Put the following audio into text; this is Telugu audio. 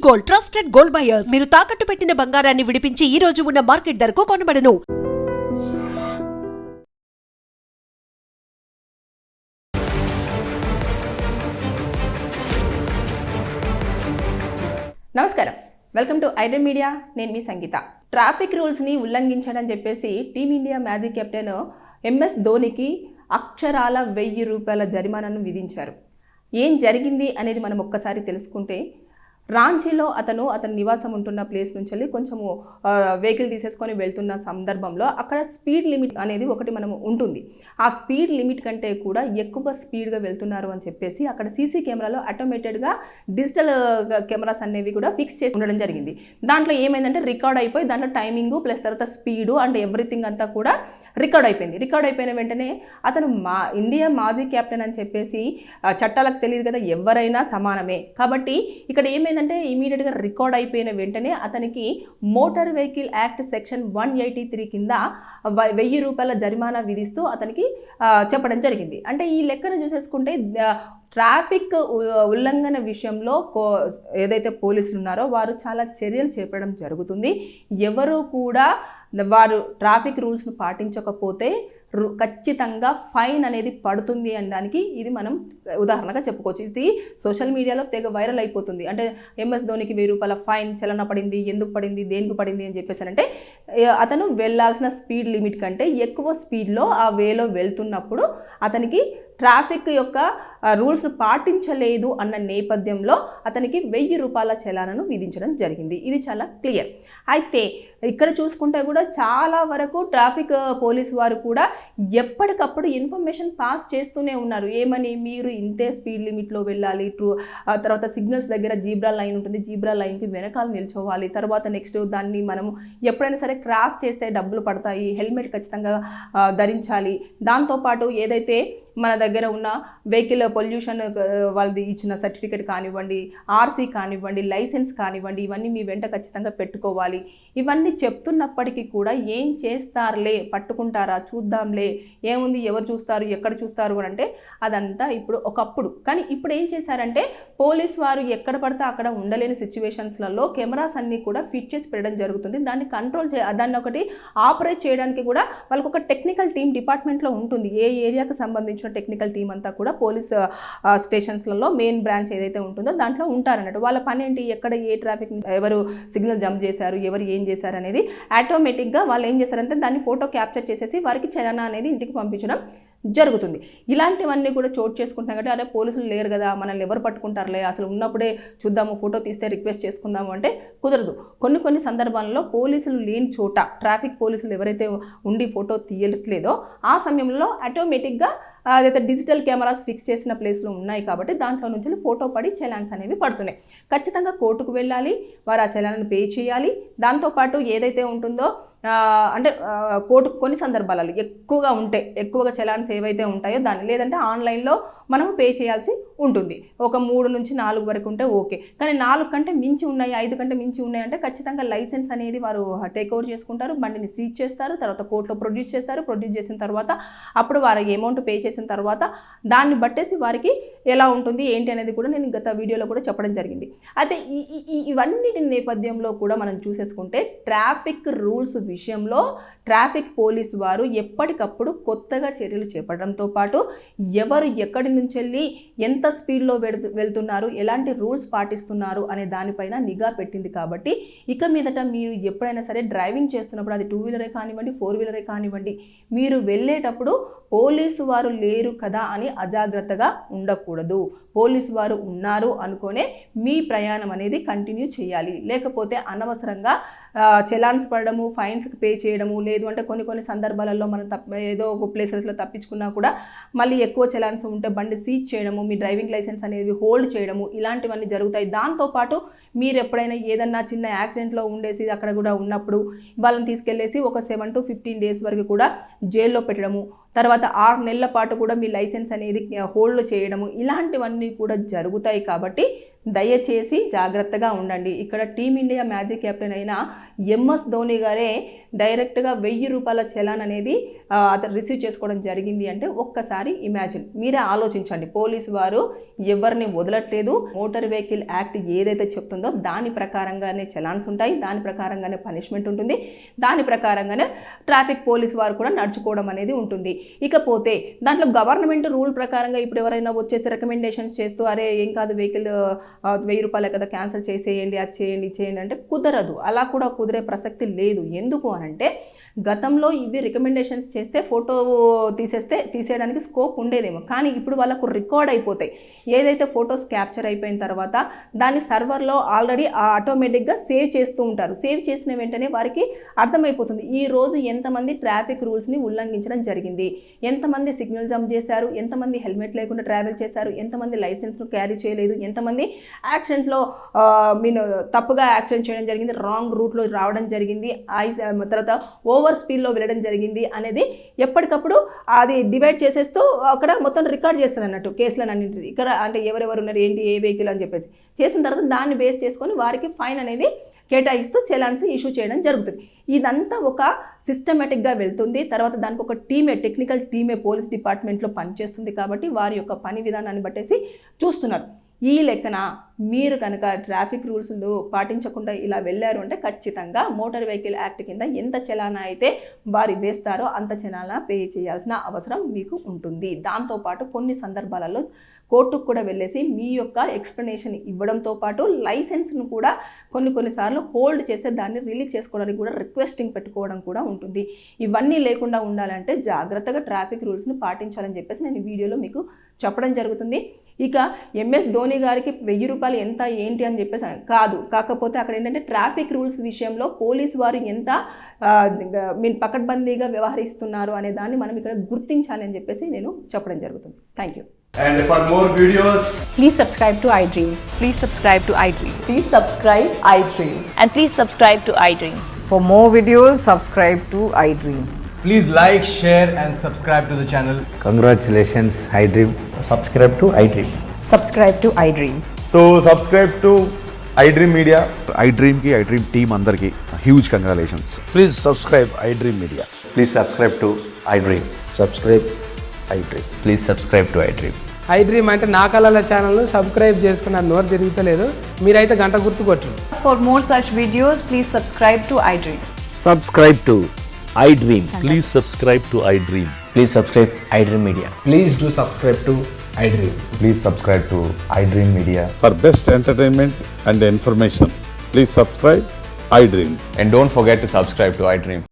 Gold, trusted gold buyers. మీరు తాకట్టు పెట్టిన బంగారాన్ని విడిపించి ఈ రోజు ఉన్న మార్కెట్ ధరకు కొనబడను. నమస్కారం, వెల్కమ్ టు ఐడెన్ మీడియా. నేను మీ సంగీత. ట్రాఫిక్ రూల్స్ని ఉల్లంఘించాడని చెప్పేసి టీమిండియా మ్యాజిక్ కెప్టెన్ MS ధోనికి అక్షరాల 1000 రూపాయల జరిమానాను విధించారు. ఏం జరిగింది అనేది మనం ఒక్కసారి తెలుసుకుంటే, రాంచీలో అతను నివాసం ఉంటున్న ప్లేస్ నుంచి వెళ్ళి కొంచెము వెహికల్ తీసేసుకొని వెళ్తున్న సందర్భంలో అక్కడ స్పీడ్ లిమిట్ అనేది ఒకటి మనం ఉంటుంది. ఆ స్పీడ్ లిమిట్ కంటే కూడా ఎక్కువ స్పీడ్గా వెళ్తున్నారు అని చెప్పేసి అక్కడ సీసీ కెమెరాలో ఆటోమేటెడ్గా డిజిటల్ కెమెరాస్ అనేవి కూడా ఫిక్స్ చేసి ఉండడం జరిగింది. దాంట్లో ఏమైందంటే రికార్డ్ అయిపోయి దాంట్లో టైమింగు ప్లస్ తర్వాత స్పీడు అండ్ ఎవ్రీథింగ్ అంతా కూడా రికార్డ్ అయిపోయింది. రికార్డ్ అయిపోయిన వెంటనే అతను ఇండియా మాజీ కెప్టెన్ అని చెప్పేసి చట్టాలకు తెలియదు కదా, ఎవరైనా సమానమే. కాబట్టి ఇక్కడ ఏమైంది అంటే ఇమీడియట్గా రికార్డ్ అయిపోయిన వెంటనే అతనికి మోటార్ వెహికల్ యాక్ట్ సెక్షన్ 183 కింద 1000 రూపాయల జరిమానా విధిస్తూ అతనికి చెప్పడం జరిగింది. అంటే ఈ లెక్కను చూసేసుకుంటే ట్రాఫిక్ ఉల్లంఘన విషయంలో ఏదైతే పోలీసులు ఉన్నారో వారు చాలా చర్యలు చేపట్టడం జరుగుతుంది. ఎవరు కూడా వారు ట్రాఫిక్ రూల్స్ను పాటించకపోతే ఖచ్చితంగా ఫైన్ అనేది పడుతుంది అనడానికి ఇది మనం ఉదాహరణగా చెప్పుకోవచ్చు. ఇది సోషల్ మీడియాలో తెగ వైరల్ అయిపోతుంది. అంటే MS ధోనికి 1000 రూపాయల ఫైన్ చలన పడింది, ఎందుకు పడింది, దేనికి పడింది అని చెప్పేసానంటే అతను వెళ్ళాల్సిన స్పీడ్ లిమిట్ కంటే ఎక్కువ స్పీడ్లో ఆ వేలో వెళ్తున్నప్పుడు అతనికి ట్రాఫిక్ యొక్క రూల్స్ పాటించలేదు అన్న నేపథ్యంలో అతనికి 1000 రూపాయల చలానను విధించడం జరిగింది. ఇది చాలా క్లియర్. అయితే ఇక్కడ చూసుకుంటే కూడా చాలా వరకు ట్రాఫిక్ పోలీసు వారు కూడా ఎప్పటికప్పుడు ఇన్ఫర్మేషన్ పాస్ చేస్తూనే ఉన్నారు. ఏమని, మీరు ఇంతే స్పీడ్ లిమిట్లో వెళ్ళాలి, తర్వాత సిగ్నల్స్ దగ్గర జీబ్రా లైన్ ఉంటుంది, జీబ్రా లైన్కి వెనకాల నిల్చోవాలి, తర్వాత నెక్స్ట్ దాన్ని మనము ఎప్పుడైనా సరే క్రాస్ చేస్తే డబ్బులు పడతాయి, హెల్మెట్ ఖచ్చితంగా ధరించాలి. దాంతోపాటు ఏదైతే మన దగ్గర ఉన్న వెహికల్ పొల్యూషన్ వాళ్ళది ఇచ్చిన సర్టిఫికేట్ కానివ్వండి, RC కానివ్వండి, లైసెన్స్ కానివ్వండి, ఇవన్నీ మీ వెంట ఖచ్చితంగా పెట్టుకోవాలి. ఇవన్నీ చెప్తున్నప్పటికీ కూడా ఏం చేస్తారులే, పట్టుకుంటారా, చూద్దాంలే, ఏముంది, ఎవరు చూస్తారు, ఎక్కడ చూస్తారు అని అంటే అదంతా ఇప్పుడు ఒకప్పుడు. కానీ ఇప్పుడు ఏం చేశారంటే పోలీస్ వారు ఎక్కడ పడితే అక్కడ ఉండలేని సిచ్యువేషన్స్లలో కెమెరాస్ అన్నీ కూడా ఫిట్ చేసి పెట్టడం జరుగుతుంది. దాన్ని కంట్రోల్ దాన్ని ఒకటి ఆపరేట్ చేయడానికి కూడా వాళ్ళకు ఒక టెక్నికల్ టీం డిపార్ట్మెంట్లో ఉంటుంది. ఏ ఏరియాకు సంబంధించిన టెక్నికల్ టీం అంతా కూడా పోలీస్ స్టేషన్స్లలో మెయిన్ బ్రాంచ్ ఏదైతే ఉంటుందో దాంట్లో ఉంటారన్నట్టు. వాళ్ళ పని ఏంటి, ఎక్కడ ఏ ట్రాఫిక్, ఎవరు సిగ్నల్ జంప్ చేశారు, ఎవరు ఏం చేశారు అనేది ఆటోమేటిక్గా వాళ్ళు ఏం చేశారంటే దాన్ని ఫోటో క్యాప్చర్ చేసేసి వారికి చలన అనేది ఇంటికి పంపించడం జరుగుతుంది. ఇలాంటివన్నీ కూడా చోటు చేసుకుంటున్నాం కాబట్టి అదే పోలీసులు లేరు కదా, మనల్ని ఎవరు పట్టుకుంటారులే, అసలు ఉన్నప్పుడే చూద్దాము, ఫోటో తీస్తే రిక్వెస్ట్ చేసుకుందాము అంటే కుదరదు. కొన్ని సందర్భాల్లో పోలీసులు లేని చోట ట్రాఫిక్ పోలీసులు ఎవరైతే ఉండి ఫోటో తీయట్లేదో ఆ సమయంలో ఆటోమేటిక్గా అదైతే డిజిటల్ కెమెరాస్ ఫిక్స్ చేసిన ప్లేస్లో ఉన్నాయి కాబట్టి దాంట్లో నుంచి ఫోటో పడి చలాన్స్ అనేవి పడుతున్నాయి. ఖచ్చితంగా కోర్టుకు వెళ్ళాలి, వారు ఆ చలాన్ని పే చేయాలి. దాంతోపాటు ఏదైతే ఉంటుందో అంటే కోర్టుకు కొన్ని సందర్భాలలో ఎక్కువగా చలాన్స్ ఏవైతే ఉంటాయో దాన్ని, లేదంటే ఆన్లైన్లో మనము పే చేయాల్సి ఉంటుంది. ఒక 3 నుంచి 4 వరకు ఉంటే ఓకే. కానీ 4 కంటే మించి ఉన్నాయి, 5 కంటే మించి ఉన్నాయి అంటే ఖచ్చితంగా లైసెన్స్ అనేది వారు టేక్ ఓవర్ చేసుకుంటారు, బండిని సీజ్ చేస్తారు, తర్వాత కోర్టులో ప్రొడ్యూస్ చేస్తారు. ప్రొడ్యూస్ చేసిన తర్వాత అప్పుడు వారి అమౌంట్ పే చేసిన తర్వాత దాన్ని బట్టేసి వారికి ఎలా ఉంటుంది ఏంటి అనేది కూడా నేను గత వీడియోలో కూడా చెప్పడం జరిగింది. అయితే ఇవన్నిటి నేపథ్యంలో కూడా మనం చూసేసుకుంటే ట్రాఫిక్ రూల్స్ విషయంలో ట్రాఫిక్ పోలీసు వారు ఎప్పటికప్పుడు కొత్తగా చర్యలు చేపట్టడంతో పాటు ఎవరు ఎక్కడి నుంచి వెళ్ళి ఎంత స్పీడ్లో వెళ్తున్నారు, ఎలాంటి రూల్స్ పాటిస్తున్నారు అనే దానిపైన నిఘా పెట్టింది. కాబట్టి ఇక మీదట మీరు ఎప్పుడైనా సరే డ్రైవింగ్ చేస్తున్నప్పుడు, అది 2 వీలరే కానివ్వండి, 4 వీలరే కానివ్వండి, మీరు వెళ్ళేటప్పుడు పోలీసు వారు లేరు కదా అని అజాగ్రత్తగా ఉండకూడదు. పోలీసు వారు ఉన్నారు అనుకునే మీ ప్రయాణం అనేది కంటిన్యూ చేయాలి. లేకపోతే అనవసరంగా చలాన్స్ పడడము, ఫైన్స్కి పే చేయడము, లేదు అంటే కొన్ని సందర్భాలలో మనం ఏదో ఒక ప్లేసెస్లో తప్పించుకున్నా కూడా మళ్ళీ ఎక్కువ చలాన్స్ ఉంటే బండి సీజ్ చేయడము, మీ డ్రైవింగ్ లైసెన్స్ అనేది హోల్డ్ చేయడము, ఇలాంటివన్నీ జరుగుతాయి. దాంతోపాటు మీరు ఎప్పుడైనా ఏదన్నా చిన్న యాక్సిడెంట్లో ఉండేసి అక్కడ కూడా ఉన్నప్పుడు వాళ్ళని తీసుకెళ్ళేసి ఒక 7 to 15 days వరకు కూడా జైల్లో పెట్టడము, తర్వాత 6 నెలల పాటు కూడా మీ లైసెన్స్ అనేది హోల్డ్ చేయడము, ఇలాంటివన్నీ కూడా జరుగుతాయి. కాబట్టి దయచేసి జాగ్రత్తగా ఉండండి. ఇక్కడ టీమిండియా మ్యాజిక్ కెప్టెన్ అయిన ఎంఎస్ ధోని గారే డైరెక్ట్గా 1000 రూపాయల చలాన్ అనేది అతను రిసీవ్ చేసుకోవడం జరిగింది అంటే ఒక్కసారి ఇమాజిన్, మీరే ఆలోచించండి. పోలీసు వారు ఎవరిని వదలట్లేదు. మోటార్ వెహికల్ యాక్ట్ ఏదైతే చెప్తుందో దాని ప్రకారంగానే చలాన్స్ ఉంటాయి, దాని ప్రకారంగానే పనిష్మెంట్ ఉంటుంది, దాని ప్రకారంగానే ట్రాఫిక్ పోలీసు వారు కూడా నడుచుకోవడం అనేది ఉంటుంది. ఇకపోతే దాంట్లో గవర్నమెంట్ రూల్ ప్రకారంగా ఇప్పుడు ఎవరైనా వచ్చేసి రికమెండేషన్స్ చేస్తూ అరే ఏం కాదు వెహికల్ 1000 రూపాయలే కదా క్యాన్సిల్ చేసేయండి, అది చేయండి ఇది చేయండి అంటే కుదరదు. అలా కూడా కుదిరే ప్రసక్తి లేదు. ఎందుకు అనంటే గతంలో ఇవి రికమెండేషన్స్ చేస్తే ఫోటో తీసేయడానికి స్కోప్ ఉండేదేమో, కానీ ఇప్పుడు వాళ్ళకు రికార్డ్ అయిపోతాయి. ఏదైతే ఫొటోస్ క్యాప్చర్ అయిపోయిన తర్వాత దాన్ని సర్వర్లో ఆల్రెడీ ఆటోమేటిక్గా సేవ్ చేస్తూ ఉంటారు. సేవ్ చేసిన వెంటనే వారికి అర్థమైపోతుంది ఈ రోజు ఎంతమంది ట్రాఫిక్ రూల్స్ని ఉల్లంఘించడం జరిగింది, ఎంతమంది సిగ్నల్ జంప్ చేశారు, ఎంతమంది హెల్మెట్ లేకుండా ట్రావెల్ చేశారు, ఎంతమంది లైసెన్స్ను క్యారీ చేయలేదు, ఎంతమంది యాక్సిడెంట్స్లో తప్పుగా యాక్సిడెంట్ చేయడం జరిగింది, రాంగ్ రూట్లో రావడం జరిగింది, తర్వాత ఓవర్ స్పీడ్లో వెళ్ళడం జరిగింది అనేది ఎప్పటికప్పుడు అది డివైడ్ చేసేస్తూ అక్కడ మొత్తం రికార్డ్ చేస్తుంది అన్నట్టు కేసులను అన్నింటినీ. ఇక్కడ అంటే ఎవరెవరు ఉన్నారు ఏంటి ఏ వెహికల్ అని చెప్పేసి చేసిన తర్వాత దాన్ని బేస్ చేసుకొని వారికి ఫైన్ అనేది కేటాయిస్తూ చలాన్స్ ఇష్యూ చేయడం జరుగుతుంది. ఇదంతా ఒక సిస్టమేటిక్గా వెళ్తుంది. తర్వాత దానికి ఒక టీమే, టెక్నికల్ టీమే పోలీస్ డిపార్ట్మెంట్లో పనిచేస్తుంది కాబట్టి వారి యొక్క పని విధానాన్ని బట్టేసి చూస్తున్నారు. ఈ లెక్కన మీరు కనుక ట్రాఫిక్ రూల్స్ పాటించకుండా ఇలా వెళ్ళారు అంటే ఖచ్చితంగా మోటార్ వెహికల్ యాక్ట్ కింద ఎంత చలానా అయితే వారు వేస్తారో అంత చలానా పే చేయాల్సిన అవసరం మీకు ఉంటుంది. దాంతోపాటు కొన్ని సందర్భాలలో కోర్టుకు కూడా వెళ్ళేసి మీ యొక్క ఎక్స్ప్లెనేషన్ ఇవ్వడంతో పాటు లైసెన్స్ను కూడా కొన్నిసార్లు హోల్డ్ చేస్తే దాన్ని రిలీజ్ చేసుకోవడానికి కూడా రిక్వెస్టింగ్ పెట్టుకోవడం కూడా ఉంటుంది. ఇవన్నీ లేకుండా ఉండాలంటే జాగ్రత్తగా ట్రాఫిక్ రూల్స్ని పాటించాలని చెప్పేసి నేను ఈ వీడియోలో మీకు చెప్పడం జరుగుతుంది. ఇక ఎంఎస్ ధోని గారికి 1000 రూపాయలు ఎంత ఏంటి అని చెప్పేసి కాకపోతే అక్కడ ఏంటంటే ట్రాఫిక్ రూల్స్ విషయంలో పోలీసు వారు ఎంత పకడ్బందీగా వ్యవహరిస్తున్నారు అనే దాన్ని మనం ఇక్కడ గుర్తించాలి అని చెప్పేసి నేను చెప్పడం జరుగుతుంది. Thank you. And for more videos, Please subscribe to iDream. Please subscribe to iDream. Please subscribe iDream. And please subscribe to iDream. For more videos, subscribe to iDream. please like, share and subscribe to the channel. Congratulations, iDream. subscribe to iDream. Subscribe to iDream. So subscribe to iDream Media. iDream team అందరికి huge congratulations. Please subscribe iDream Media. Please subscribe to iDream. Subscribe iDream. Please subscribe to iDream. iDream అంటే నా కళల ఛానల్ను సబ్స్క్రైబ్ చేసుకున్న నోరు తిరుగుతలేదు, మీరైతే గంట గుర్తు కొట్టండి. For more such videos, please subscribe to iDream. Subscribe to iDream. Please subscribe to iDream. Please subscribe iDream Media. Please do subscribe to iDream. Please subscribe to iDream Media. For best entertainment and information, please subscribe iDream. And don't forget to subscribe to iDream.